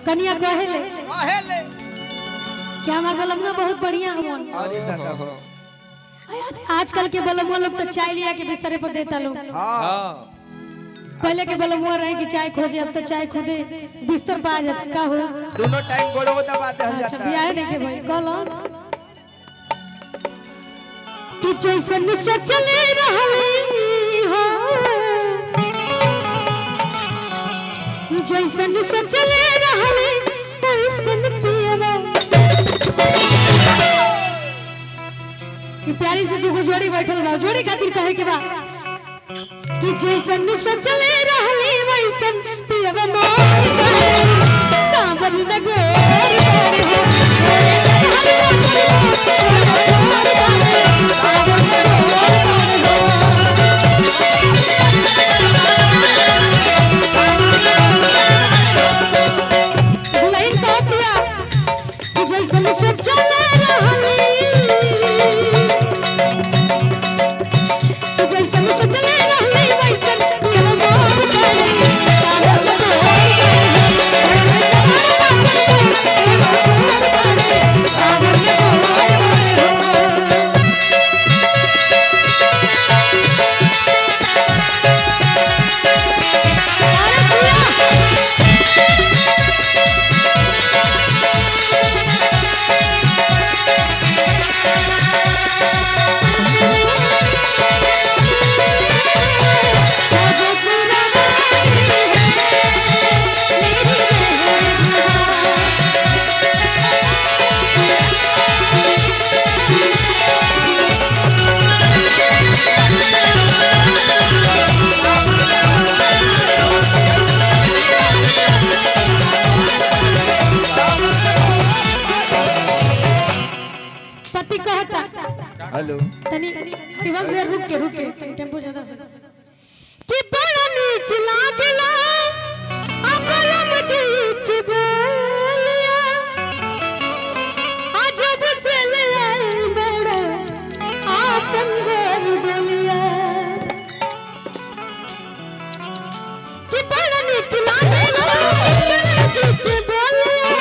कनिया कहेले कहेले कि हमार बलमुआ बहुत बढ़िया हवन। अरे दादा हो आजकल के बलमुआ लोग तो चाय लिया के बिस्तर पर देता लोग। हां पहले के बलमुआ रहे कि चाय खोजे, अब तो चाय खुदे बिस्तर पर आ जाता। का हो दोनों टाइम गोड़ो दबाते हो अच्छा जाता बियाह नहीं के भाई कहलो कि जैसन सोचले रहली हो, जैसन सोचले रहली वैसन पियवा। कि प्यारी से दुगो जोड़ी बैठल बा, जोड़ी खातिर कहे के बा कि जैसन सोचले रहली वैसन पियवा। सावन में गोर हेलो तनी रिवर्स में रुक के तनी टेम्पो ज्यादा कि बड़ा नीक लागला अबलम जी की बोलिया अजब से ले बड़ा आपन घर बोलिया। कि बड़ा नीक लागला अबलम जी की बोलिया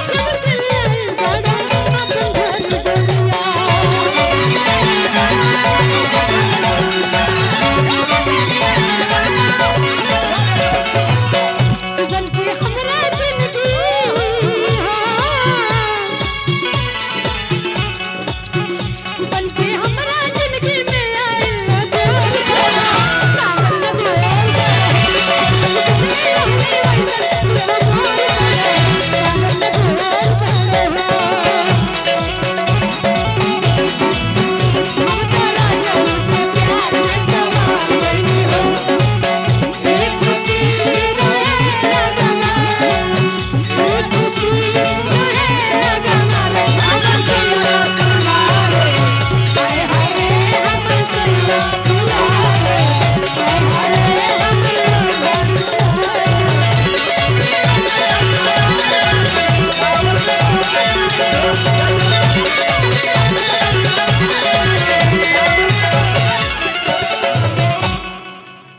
अजब से ले बड़ा आपन घर बोलिया।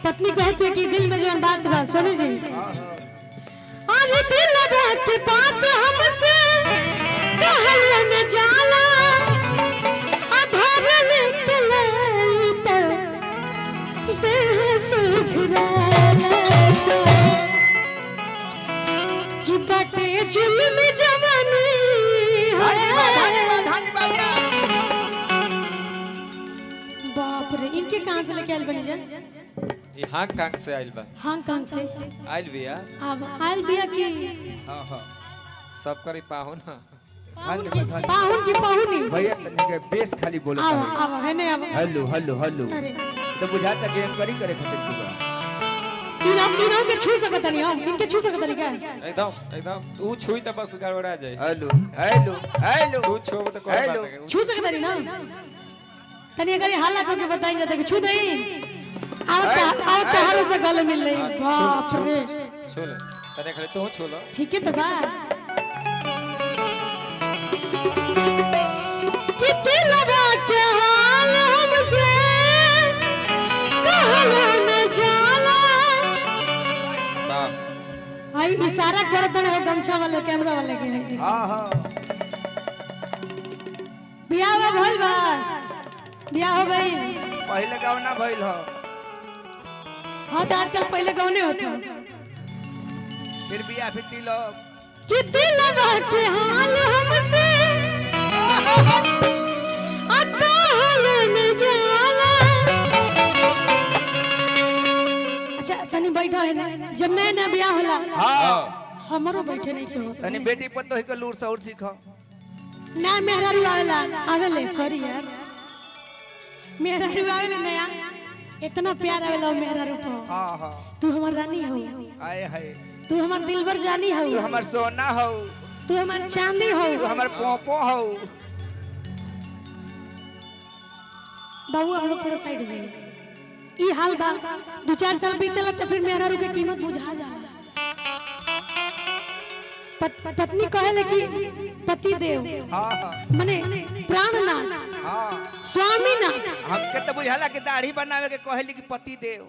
पत्नी कहती है कि दिल में जो बात बा सुनी जी, आज दिल बात बात हमसे कहलिए न जाला आधार निकले तो देह सुखराला कि बटे जुल्म जवानी बाप रे। इनके कहां से लेके आयल बनी जान? ये हांगकांग से आइल बा। हांगकांग से आइल बिया। अब आयल बिया की हां हां सब करी पाहुन ना। पाहुन की पाहुनी भैया तने के बेस खाली बोलता है। अब है ने अब हेलो हेलो हेलो अरे तो बुझाता कि एंकरिंग करे खातिर तू बा। तीनों के छू सकत नहीं हम, इनके छू सकत नहीं क्या? एकदम एकदम तू छुई त बस गड़बड़ा जाए। हेलो हेलो हेलो तू छुओ तो कोई बात नहीं। छू सकत नहीं ना तनी अगर हाला करके बताएंगे तो छू दई आओ हारो से गले मिल रही। बाप रे छू ले तने खाली तू छू लो। ठीक है तो बा कितने लगा के हाल हमसे कहलो न जाला हाय इशारा करत हो गमछा वाले कैमरा वाले के है हां हां बियाह हो भइल बा बियाह हो गई पहले गाँव ना भइल हो हाँ तो आजकल पहले गौने होते फिर बिया फिर तिलक कि दिलवा के हाल हमसे अकाल में जाला अच्छा तनी बैठा है ना जब नया नया बियाह होला हां हमरो बैठे नहीं क्यों होता तनी बेटी पतो ही के लूर सौर सीखो ना मेहरारू आवेला आवेले सॉरी यार मेहरारू आवेले नया इतना प्यार आवेला मेहरारू पर हां हां तू हमार रानी हो आए हाय तू हमार दिलबर जानी हो तू हमर सोना हो तू हमार चांदी हो तू हमर पोपो हो बाबू हम लोग थोड़ा साइड जाइए ई हाल बा 2-4 साल बीतेला तो फिर मेहरारू के कीमत बुझा जाला पत्नी कहेले कि पति देव हां हां माने प्राणनाथ हां स्वामीनाथ हमके तो बुझाला कि दाढ़ी बनावे के कहली कि पति देव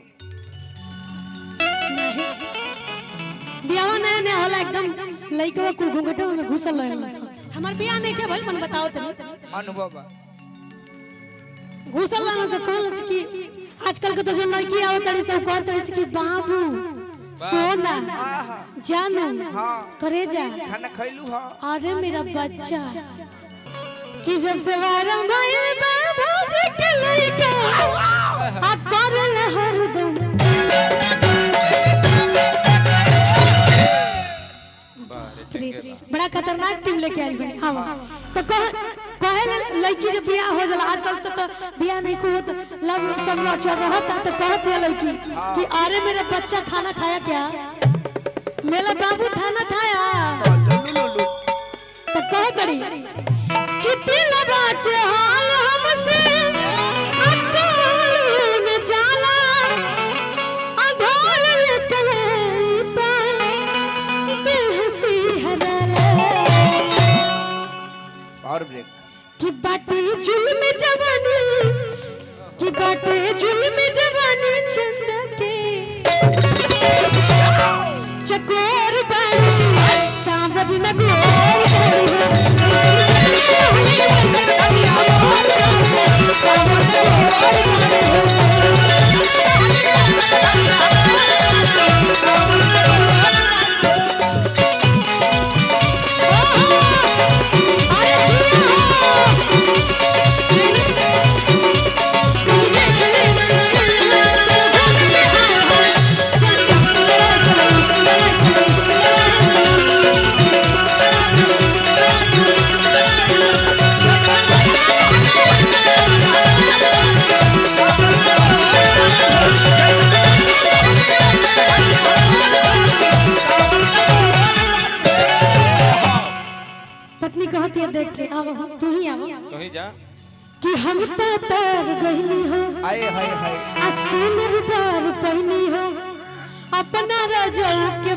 बियाह नया नया होला एकदम लइकवा कुल घुंघटा में घुसल रहल हमार बियाह नहीं के भइल मन बताओ तनी अनुभव बा घुसल रहल से कहल से कि आजकल के तो जो लड़की आवत तड़ी सब कहत तड़ी से कि बाबू सोना आहा जानू हां करेजा खाना खइलू हो अरे मेरा बच्चा कि जब से वारम भाई बाबू जी के लइका आ करल हरदम बड़ा खतरनाक टीम लेके आई बनी हां तो कहे लड़की जब बियाह हो जाला आजकल तो बियाह नहीं को होत लव सब लोग चल रहा था तो कहत है लड़की कि अरे मेरा बच्चा खाना खाया क्या मेरा बाबू खाना खाया तो कह करी कि दिलवा के हाल हमसे अकाल में जाला अधोल निकलता हंसी हराला और ब्रेक कि बाटे जुल्म जवानी कि बाटे जुल्म जवानी चंदा के चकोर बाड़ी सांवर न गोर पत्नी कहती है देख के अब तू ही आओ तो ही जा कि हम तो तर गईनी हो आए हाय हाय आ सुनर बार पहनी हो अपना राजा के